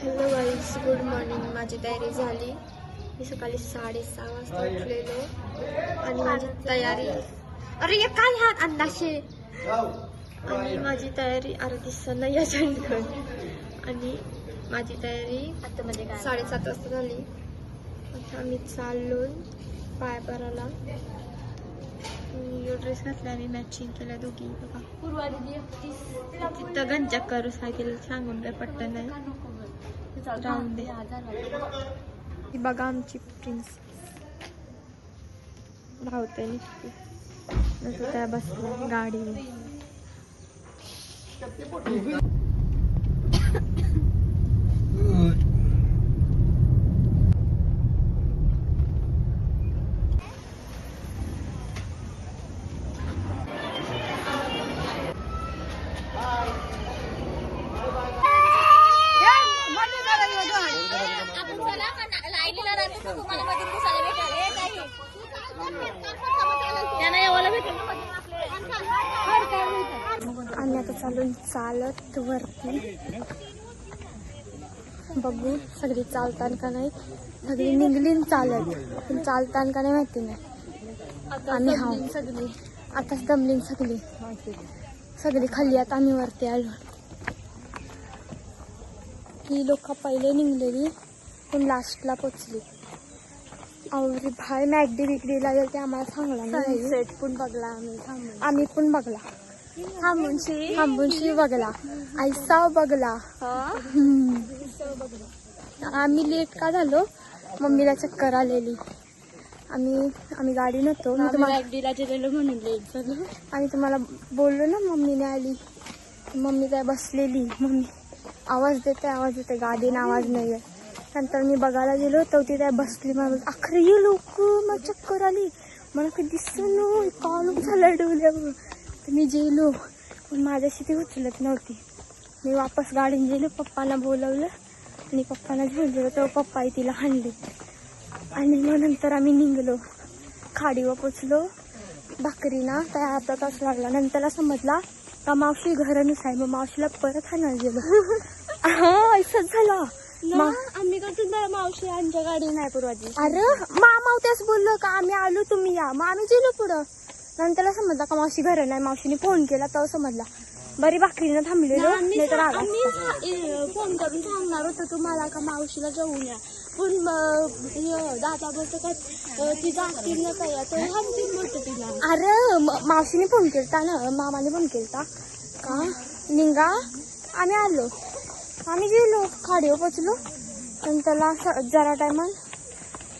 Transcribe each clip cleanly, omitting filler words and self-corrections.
Hello guys, good morning. माझी तयारी झाली. मी सकाळी 6:30 वाजता उठलेलो आणि माझी तयारी अरे ये काय हात अंदाशे आणि माझी तयारी दिसत नाही याच्याकडे आणि माझी तयारी आता म्हणजे 7:30 वाजता झाली. आता आम्ही चाललो पायापराला. ड्रेस घातला आणि मॅचिंग केल्या दोघी. बघा तिथं गंजा करू सांगितलं, सांगून काय पट्ट नाही. राहून दे. ही बघा आमची प्रिन्स धावते निघते. नंतर त्या बसल्या गाडीवर. आणि आता चालत वरती बघू सगळी चालतान का नाही. सगळी निघली चालत, पण चालतान का नाही माहिती नाही. आम्ही सगळी आताच दमलीन. सगळी खाली. आता आम्ही वरती आलो. ही लोक पहिले निघलेली पण लास्टला पोचली. अरे भाई मॅगडी बिगडीला गेल ते आम्हाला सांगला नाही. सेट पण बघला आम्ही पण बघला. थांबूनशी बघला. ऐसा बघला. आम्ही लेट का झालो, मम्मीला चक्कर आलेली. आम्ही गाडी नव्हतो. मॅगडीला गेलेलो म्हणून लेट झालो. आणि तुम्हाला बोललो ना मम्मीने आली. मम्मी काय बसलेली. मम्मी आवाज देते गाडीने आवाज नाहीये. नंतर मी बघायला गेलो तर ती काय बसली. मला अखरे ये लोक, मला चक्कर आली. मला काही दिसलं कालूक झालं डोल्यावर. तर मी गेलो पण माझ्याशी ती उचलत नव्हती. मी वापस गाडीने गेलो. पप्पांना बोलवलं आणि पप्पांना घेऊन गेलो तर पप्पाही तिला हाणले. आणि मग नंतर आम्ही निघलो. खाडीवर पोचलो भाकरीना. त्या अर्धा तास लागला. नंतरला समजला का मावशी घरानच आहे. मग मावशीला परत हाणायला गेलो. हा असंच झालं. आम्ही कसं मावशी आमच्या गाडी नाही पुरवायची. अरे मामा त्याच बोललो का आम्ही आलो तुम्ही या. मग आम्ही गेलो पुढं. नंतरला समजला का मावशी घर नाही. मावशीने फोन केला तेव्हा समजला. बरी भाकरीनं थांबलेलो. फोन करून सांगणार होतं तुम्हाला का मावशीला जाऊन या. पण दादा बोलतो का ती जातील ना काय तर थांबतील बोलतो तिला. अरे मावशीने फोन केलता ना, मामाने फोन केलता का निघा. आम्ही आलो. आम्ही गेलो खाडीवर पोचलो. नंतरला जरा टायमान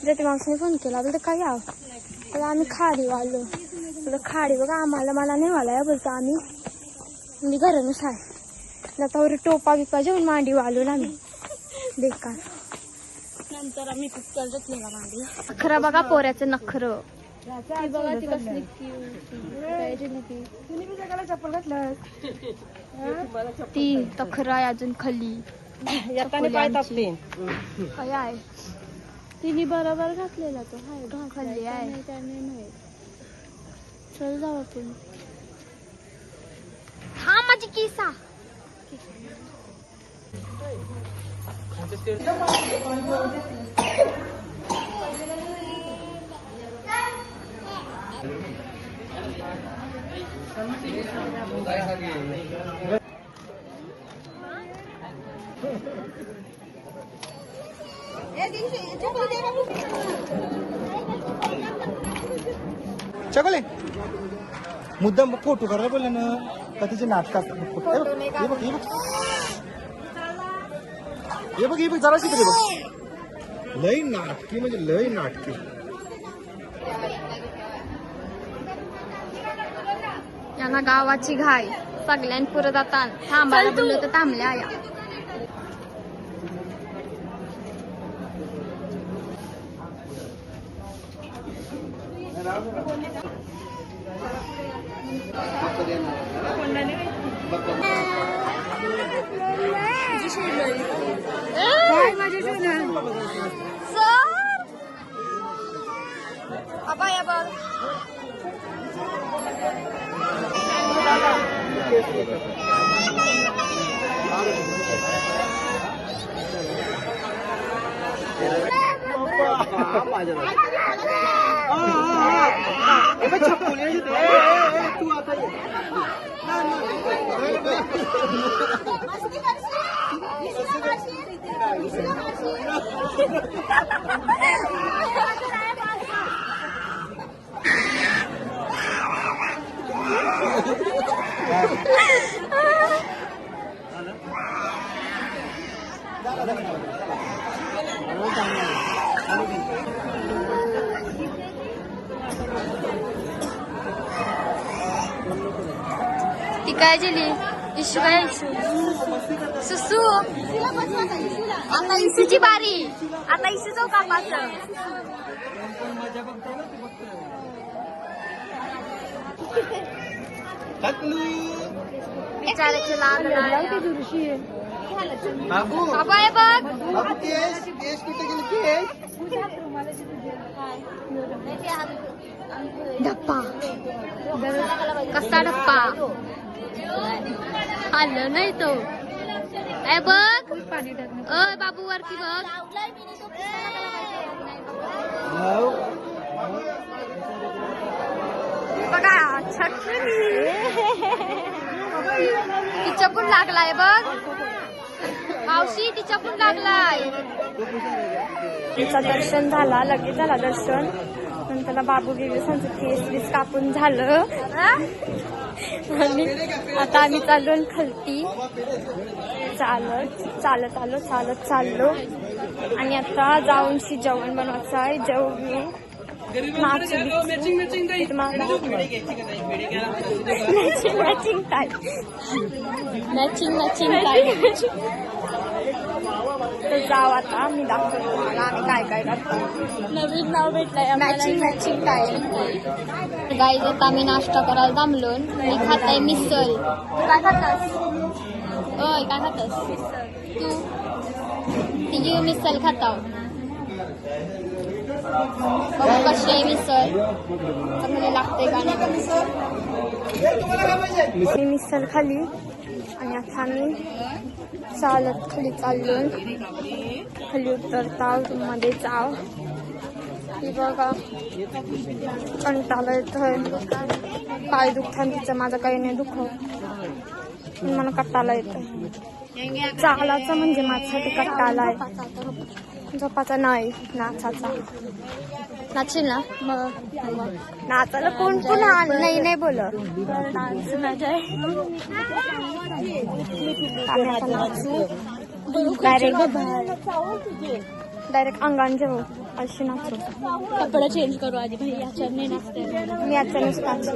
ज्योती मावशीने फोन केला बोलतो काय यावं. तर आम्ही खाडीवर आलो. खाडी बघा आम्हाला मला नाही मला बोलतो मी घरानच आहे. आता टोपा बिपा जेवून मांडीवर आलो ना आम्ही. बेकार. नंतर आम्ही पिक्चर घेतलेला मांडी. खरं बघा पोऱ्याचं नखर. बघा ती कसली चप्पल घातलं. ती तखर आहे अजून खाली. काय आहे तिने बरोबर घातलेला तो हाय खाली आहे. त्याने चल जाऊ आपण. हा माझी किसा. चकोले मुद्दाम फोटो करायला बोलले ना का तिचे नाटक असतात. हे बघ जरा शिकले बघ. लय नाटकी म्हणजे लय नाटकी. यांना गावाची घाई. सगळ्यांनी पुरत आता थांबायला बोललो तर थांबल्या या. तू आता ये. ती काय दिली इशू काय इशू सुसू आता इशूची बारी आता इशूचं कापाचं विचारायचे बाबू बाबा आहे बघ बाबू केस केस कुठे गेले केस डप्पा कसा डप्पा आलं नाही तो ए बघ बाबू वरती बघ बघा छटणी तिच्या पण लागलाय बघ मावशी तिच्या पण लागलाय तिचं दर्शन झाला लगेच झाला दर्शन नंतर बाबू गिरसांचं केस बीस कापून झालं आणि आता आम्ही चाललो खालती चालत चाललो आणि आता जाऊनशी जेवण बनवायचं आहे जेवण मी मॅचिंग तर जाऊ आता मी दाखवतो तुम्हाला आम्ही काय काय करतो नवीन नाव भेटलंय मॅचिंग टाईम गाईज आता आम्ही नाश्ता करायला थांबलो मी खाताय मिसल काय खातास काय खातास तू ती मिसल खाताव बघू कशी आहे मिसल चांगली लागते का मी मिसल खाली आणि आता आम्ही चालत खाली चाललो खाली उतरता मध्ये जाव ही बघा कंटाळा येतोय पाय दुखतात तिचं माझं काही नाही दुखत मला कट्टाला येतोय चालायचं म्हणजे माझ्यासाठी कट्टाला आहे झोपाचा नाही नाचाचा नाचील ना मग नाचायला कोण कोण नाही बोलत डान्स माझा डायरेक्ट अंगान जेवू अशी नाचू कपडे चेंज करू आधी भाई याच्याने नाचते मी याच्यानेच नाचू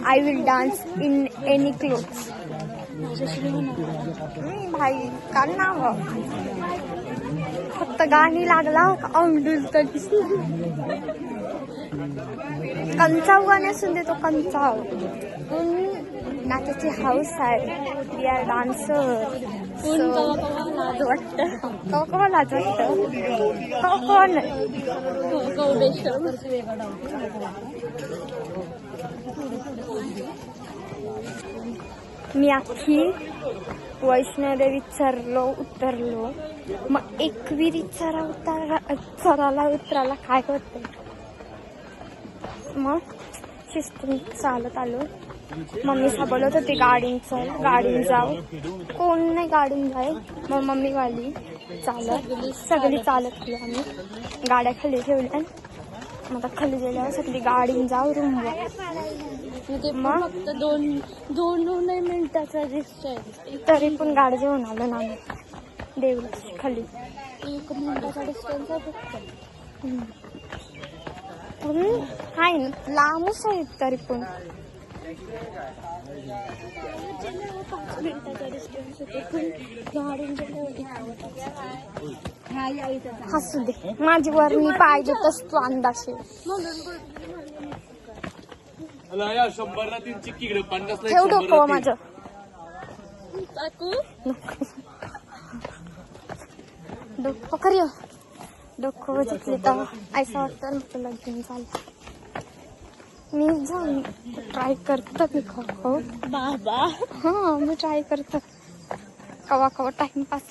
I will dance in any clothes भाई का नाव फक्त गाणी लागला अंगडूल कंचाव गाणे असून देतो कंचाव नाचाची हाऊस आहे वी आर डान्सर लाज वाटतं कवा लाज वाटतं कोण मी अख्खी वैष्णोदेवी चरलो उतरलो मग एकविरी चराला उतराला काय होतं मग शिस्तीने चालत आलो मम्मी बोलत होती गाडीन जाऊ कोण नाही गाडीन जाय मग मम्मी गाडी सगळी चालत गेलो आम्ही गाड्या खाली ठेवल्या मग खाली गेल्यावर सगळी गाडीन जाऊ रूमवर मग फक्त दोन मिनिटाचा डिस्टन्स तरी पण गाडी जेवण आलो ना आम्ही देवला खाली 1 मिनिटाचा डिस्टन्स आहे आहे ना लांबच आहे तरी पण 5 मिनिटाचा डिस्टन्स हसू दे माझी वरणी पाहिजे तस तू अंदाजे ठेव डोकं माझं डोकं खरी डोकं जिंकले तर ऐसा वाटतं तुला घेऊन चालतं मी जाऊन ट्राय करतो मी खाऊ बाबा हा मी ट्राय करतो कवा टाइमपास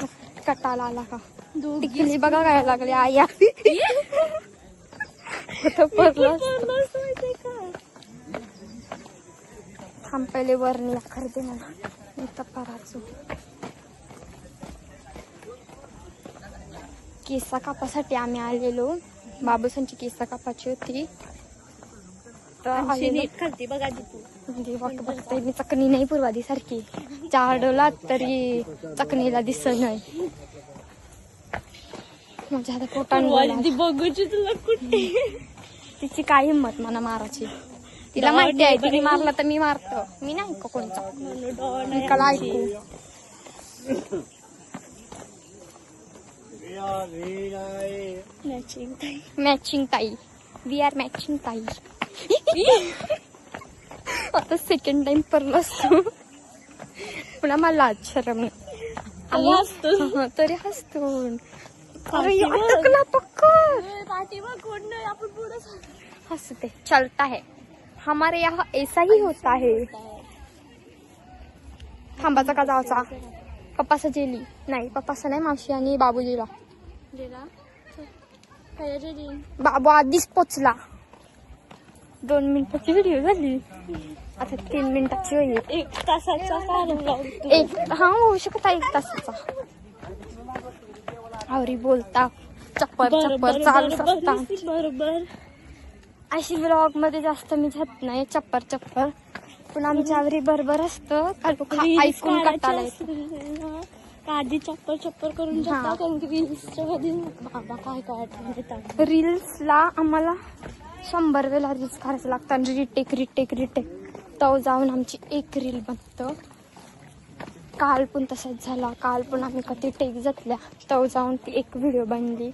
कटाला आला का टिकली बघा काय लागली आया पडलं थांब पहिले वरणी खरेदी मला मी तपाराचो केसा कापासाठी आम्ही आलेलो. बाबूसांची केसा कापाची होती तर खालती बघा बघते मी चकणी नाही पूर्वादी सारखी चाडवला तरी चकणीला दिसत नाही. माझ्या हातात पोटाने बघूची तुला कुठे तिची काय हिंमत मला मारायची. तिला माहिती आहे तिने मारला तर मी मारतो. मी नाही का कोणचा मी कला ऐकू. मॅचिंग ताई वी आर मॅचिंग ताई. आता सेकंड टाइम परलो असतो पुन्हा मला लाज शरम नाही तरी हसतो. अटकला पक्का कोण नाही आपण पुढे हंसते चलता है हमारे यहाँ ऐसा ही होता है. थांबाचा का जायचा पप्पाचा जेली नाही पप्पाचा नाही मावशी आणि बाबूजीला बाबू आधीच पोचला. 2 मिनिटाची व्हिडिओ झाली आता 3 मिनिटाची होईल. 1 तासाचा हा होऊ शकता 1 तासाचा. आवरी बोलता चप्पर चप्पर चालू असतात. बरोबर अशी ब्लॉग मध्ये जास्त मी जात नाही चप्पर चप्पर पण आमच्या आवरी बरोबर असतं ऐकून काढताला येतं. आधी चप्पर चप्पर करून जातात कारण की रील्सच्या मध्ये बाबा काय काय आठवण. रील्सला आम्हाला 100 वेळा रील्स करायचं लागतं. रिटेक तो जाऊन आमची 1 रील बनतं. काल पण तसाच झाला. काल पण आम्ही कधी टेक जातल्या तो जाऊन ती 1 व्हिडिओ बनली.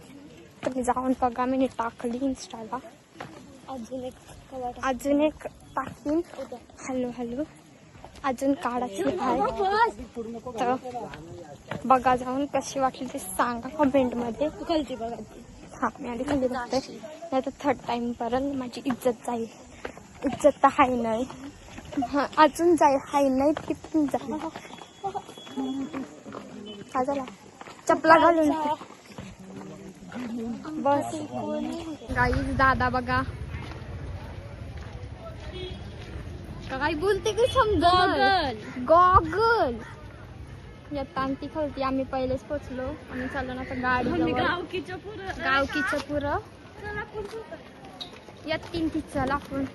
तुम्ही जाऊन बघा मी टाकली इंस्टाला. अजून एक टाकीन. हॅलो अजून काढायची आहे तर बघा जाऊन कशी वाटली ते सांगा कमेंट मध्ये. खालती बघा हा मी आधी खाली बघते नाही तर 3rd टाइम पर्यंत माझी इज्जत जाईल. इज्जत तर हाय नाही हा अजून जाईल हाय नाही ती पण जाईल. काय झाला चपला घालून बस. गाईज दादा बघा काय बोलते की समजा गॉगल यात आणती खालती. आम्ही पहिलेच पोचलो आम्ही चाललो ना आता गाडी गावकीचं पुरं यात 3 ती चल आपण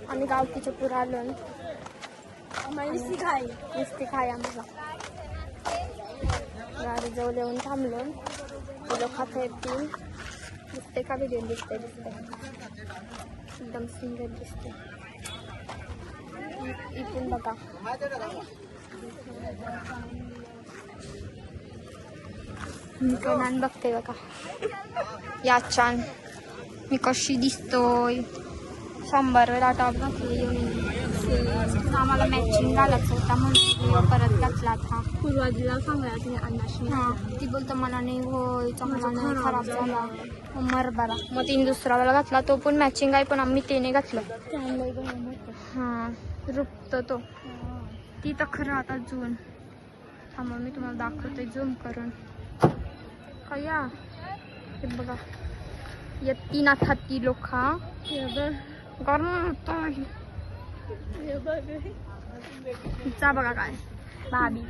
आम्ही गावकीचं पुरं आलो नुसती खाय आम्हाला. गाडी जवळ येऊन थांबलो. लोक खाता येतील दिसते का व्हिडिओ दिसते एकदम सुंदर दिसते. इथून बघा मी पण बघते बघा या छान मी कशी दिसतोय. 100 वेळा टॉप घातली आम्हाला मॅचिंग घालायचं होता म्हणून परत घातला था. पूर्वाजीला सांगायला अन्नाशी हा ती बोलतो मला नाही होय चांगला नाही खराब झाला मर बरा. मग तिने दुसरा वेळा घातला तो पण मॅचिंग आहे पण आम्ही ते नाही घातलं. हा रुपतो तो ती तर खरं आता जून थांबा मी तुम्हाला दाखवते झूम करून. काय हे बघा या 3 हाती लोक गरम तिचा बघा काय भाभी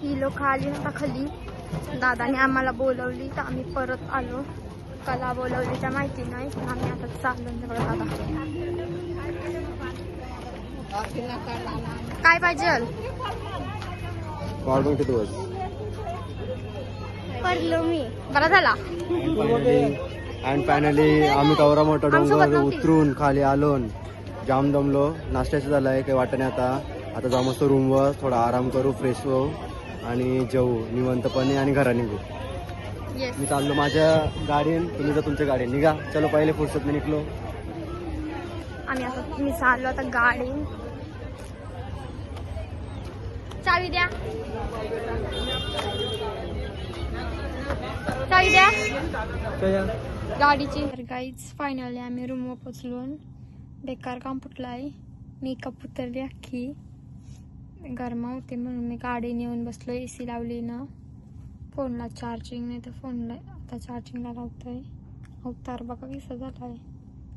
ही लोक आली नव्हता खाली. दादाने आम्हाला बोलवली तर आम्ही परत आलो. कला बोलवलीच्या माहिती नाही पण आम्ही आता चाललो दादा. काय पाहिजे पडलो मी बरा झाला. अँड फायनली आम्ही कवरा मोठा डोंगर उतरून खाली आलो. जाम दमलो. नाश्त्याचं झालंय काही वाटत नाही आता जाऊ मस्त रूमवर थोडा आराम करू फ्रेश होऊ आणि जेवू निवांतपणे आणि घरा निघू. मी चाललो माझ्या गाडीन तुम्ही जर तुमच्या गाडीन निघा. चलो पहिले फुर्सत मी निघलो. आम्ही आता मी चाललो आता गाडी. चावी द्या चावी द्या गाडीची. गाईच फायनली आम्ही रूमवर पोचलो. बेकार काम फुटलाय मेकअप उतरली अख्खी गरमा होते म्हणून मी गाडी नेऊन बसलो. AC लावली ना. फोनला चार्जिंग नाही तर फोनला आता चार्जिंगला लावतोय. अवतार बघा कसा झालाय,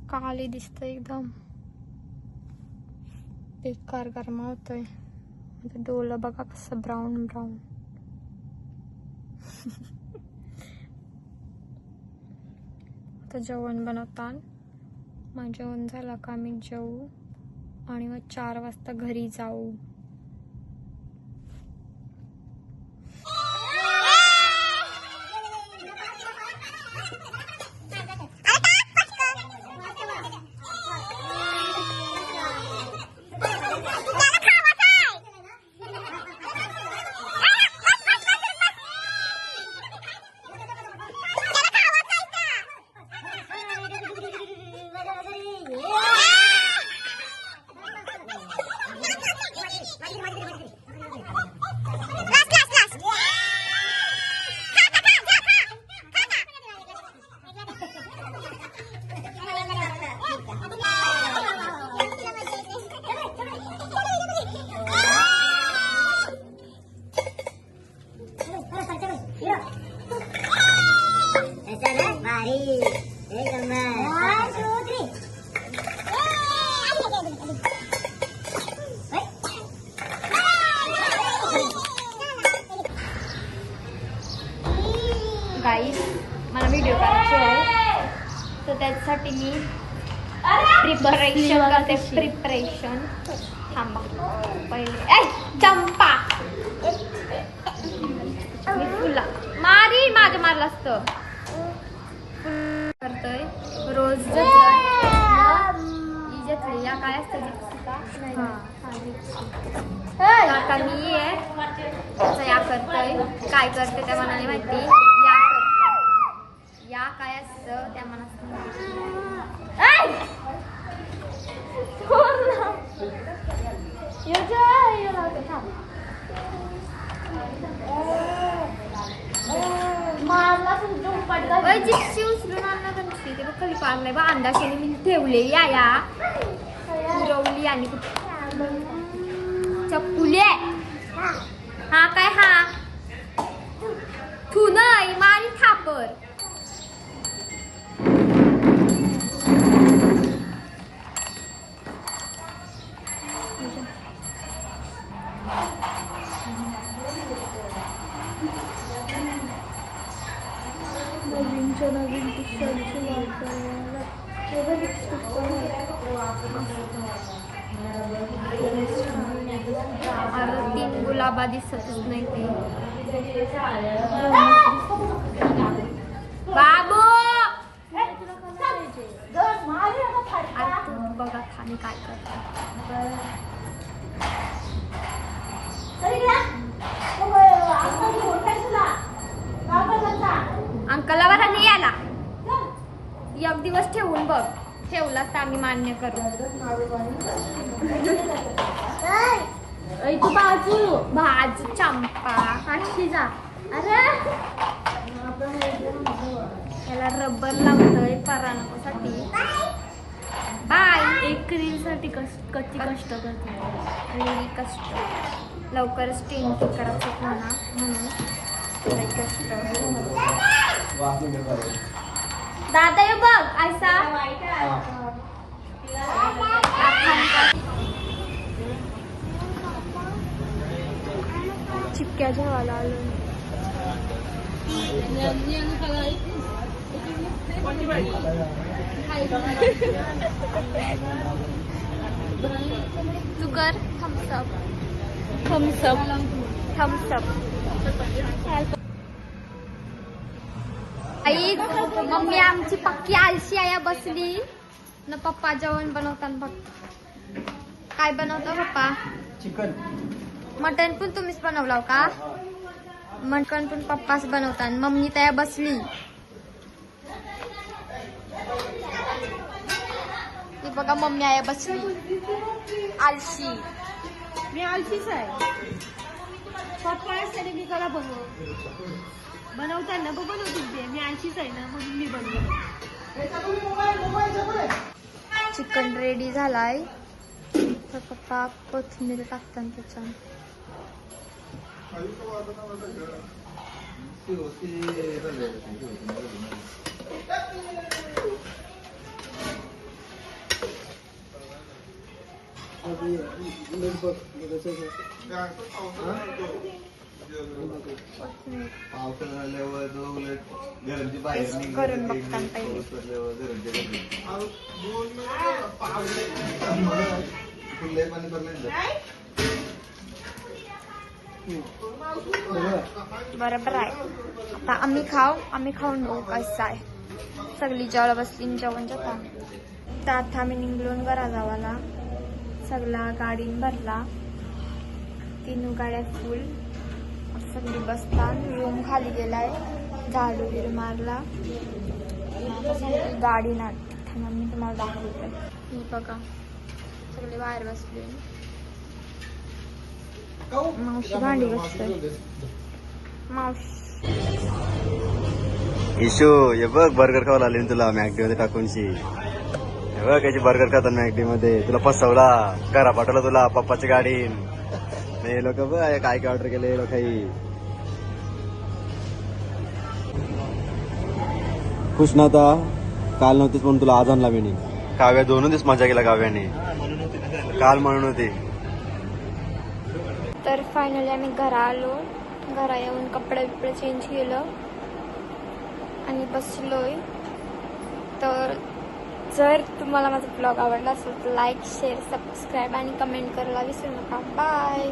काळे दिसतंय एकदम. बेकार गरमा होतोय. आता डोलं बघा कसं ब्राऊन ब्राऊन. आता जेवण बनवतात. मग जेवण झालं का मी जेवू आणि मग 4 वाजता घरी जाऊ. गाईस, मला व्हिडिओ करायचे आहे तर त्याच्यासाठी मी प्रिपरेशन करते. प्रिपरेशन थांबा पहिले. चंपा मी तुला मारी माझं मारलं असतं करतोय रोज. या काय असतं आता मी या करतोय. काय करते त्या मनाने माहिती. या काय असतं त्या मनात उचलून आणलं ते बघ खाली पाडलंय बा. अंदाशाने मी ठेवले या उरवली आणि चप्पुले. हा काय हा तू नाही मारी थापर. नवीन टी-शर्टची अरे 3 गुलाबा दिसतच नाही ते. बाबू बघा खाली काय करतो. अंकलला बघा नाही आला. 1 दिवस ठेवून बघ. ठेवलाच तर आम्ही मान्य करू. बाजू चंपा जा. अरे याला रबर लावतोय परानकोसाठी. बाय. एक रील साठी कच्ची कष्ट करते. कष्ट लवकरच टेंटी करायचं म्हणा म्हणून कष्ट. दादा ये बघ ऐसा चिपक्या जेवायला आलो. तू कर थम्सअप थम्सअप थम्सअप. आई मम्मी आमची पक्की आळशी आहे बसली न. पप्पा जेवण बनवताना बघ काय बनवतो पप्पा. चिकन. मटन पण तुम्हीच बनवलं का. मटन पण पप्पाच बनवतात. मम्मी त्या बसली. ती बघा मम्मी आहे बसली आळशी. मी आळशीच आहे. पप्पा असताना मी करा बनवताना बनवते. मी आळशीच आहे ना म्हणून मी बनवते. चिकन रेडी झालाय. तर पप्पा कोथिंबीर टाकतात त्याच्यात. करून बघता पहिले. बरोबर आहे. आता आम्ही खाऊन बघू कसं आहे. सगळी जेवायला बसली जेवण जेवता. तर आता आम्ही निघलोन घरा जावाला. सगळा गाडीन भरला. 3 गाड्या फुल. सगळी बसतात. रूम खाली गेलाय. झाडू बिरू मारला. आता सगळी गाडी नाट मी तुम्हाला दाखवते. ही बघा सगळे बाहेर बसले. मावशी भांडी बसते. मावशी इशू हे बघ बर्गर खावा आले तुला मॅकडी मध्ये टाकूनशी. हे बघ याची बर्गर खातात मॅकडी मध्ये. तुला फसवला. घरा पाठवला तुला पप्पाची गाडीन. हे लोक बघ काय काय ऑर्डर केले लोक. खुश ना आता. काल नव्हतीच म्हणून तुला आज आणला मी. काव्या 2 दिवस मजा केला काव्याने. काल म्हणून होती. तर फायनली आम्ही घरा आलो. घरा येऊन कपडे बिपडे चेंज केलं आणि बसलोय. तर जर तुम्हाला माझा ब्लॉग आवडला असेल तर लाईक शेअर सबस्क्राईब आणि कमेंट करायला विसरू नका. बाय.